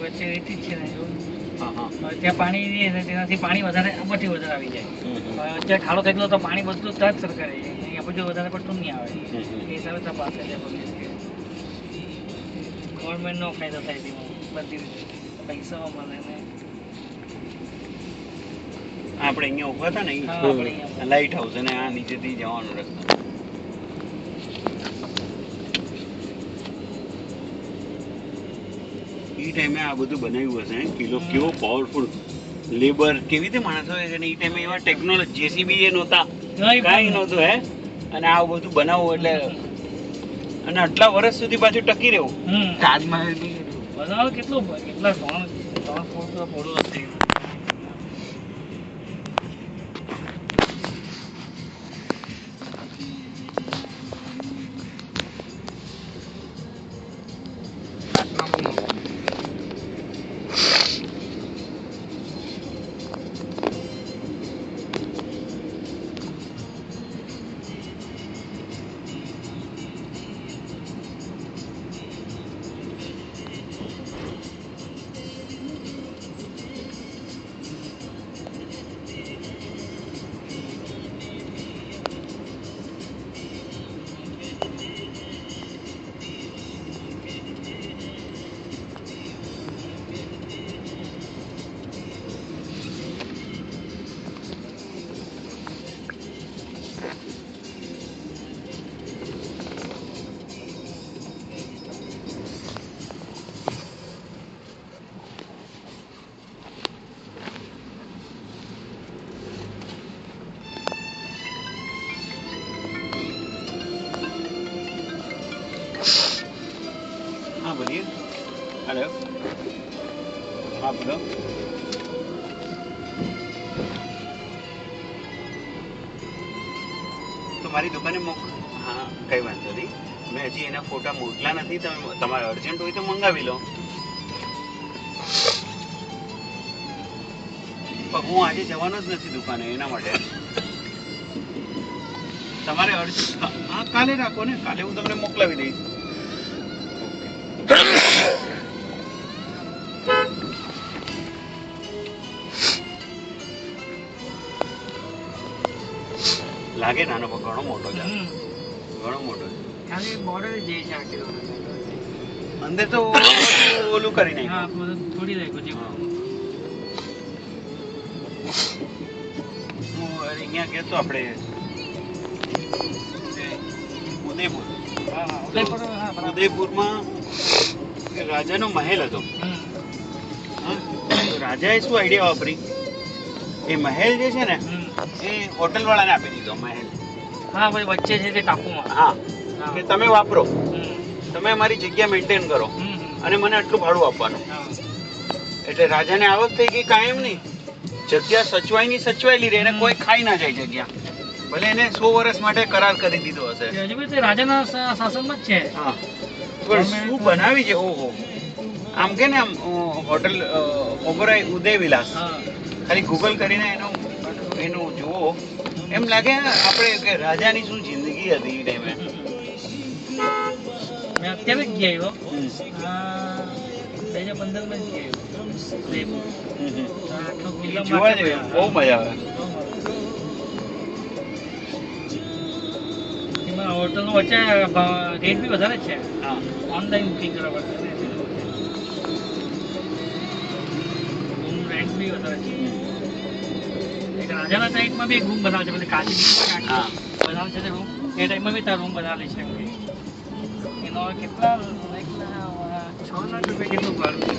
વચ્ચે રેતી જ છે ને એવું. હા હા ત્યાં પાણી નહીં ને તેનાથી પાણી વધારે આમાંથી વધારે આવી જાય. ત્યાં ખાડો થઈ ગયો તો પાણી બધું ત્યાં જ સરકારે અહીંયા બધું વધારે પડતું નહીં આવે એ હિસાબે તપાસ છે ગવર્મેન્ટનો ફાયદો થાય તેમાં બધી રીતે પૈસાઓ મળે ને આપણે અહીંયા ઉભા હતા ને હા, આપણે અહીંયા. લાઇટ હાઉસ અને આ નીચેથી જવાનો રસ્તો. એ ટાઈમે આ બધું બનાવ્યું હશે કિલો કેવો પાવરફુલ લેબર કેવી રીતે માણસો એ ટાઈમે એવા ટેકનોલોજી જેસીબી એ નહોતા કાંઈ નહોતું હે અને આ બધું બનાવવું એટલે અને આટલા વર્ષ સુધી પાછું ટકી રહેવું. તાજમહેલ બી બનાવો કેટલા 3 ફૂટ પોળું હશે. हाँ बोलिए. हेलो. हाँ बोलो. તો મારી દુકાને હા કઈ વાંધો નહીં. મેં હજી એના ફોટા મોકલા નથી. તમે તમારે અર્જન્ટ હોય તો મંગાવી લો. પણ હું આજે જવાનો જ નથી દુકાને એના માટે. તમારે અર્જન્ટ હા કાલે રાખો ને. કાલે હું તમને મોકલાવી દઈશ. લાગે નાનો પણ ઘણો મોટો છે. ઘણો મોટો છે. ખાલી બોર્ડર જે છે આખી અંદર તો ઓલું કરી નાખ્યું. હા થોડી રાખ્યું છે. હું અહીંયા ગયા તો આપણે ઉદયપુર. હા હા ઉદયપુર. હા બરાબર. ઉદયપુરમાં રાજાનો મહેલ હતો. તો રાજાએ શું આઈડિયા વાપરી એ મહેલ જે છે ને એ હોટલ વાળાને આપી દીધો મહેલ. હા ભાઈ વચ્ચે છે તે ટાપુમાં. હા કે તમે વાપરો. તમે અમારી જગ્યા મેન્ટેન કરો અને મને આટલું ભાડું આપવાનું. એટલે રાજાને આવક થઈ ગઈ કાયમ નહીં. જગ્યા સચવાઈની સચવાયેલી રહે અને કોઈ ખાઈ ના જાય જગ્યા. ભલે એને 100 વર્ષ માટે કરાર કરી દીધો હશે. હજુ બી તે રાજાના શાસનમાં જ છે. હા પણ શું બનાવી છે. ઓહો આમ કે ને આમ હોટલ ઓબરાય ઉદય વિલાસ. ખાલી ગૂગલ કરીને એનું જુઓ એમ લાગે આપણે કે રાજાની શું જિંદગી હતી એ ટાઈમે. મેં અત્યારે જ ગયા આવ્યો 2015 માં જ ગયા આવ્યો. જોવા જઈએ બહુ મજા આવે. એમાં હોટલનો વચ્ચે રેટ બી વધારે છે. હા ઓનલાઈન બુકિંગ કરવા પડશે ને રૂમ રેન્ટ બી વધારે છે. એક રાજાના ટાઈમમાં બી એક રૂમ બનાવે છે પેલી કાચી હા બનાવે છે તે રૂમ એ ટાઈમમાં બી ત્યાં રૂમ બનાવેલી છે એનો કેટલા 6 લાખ રૂપિયા કેટલું ભાડું છે.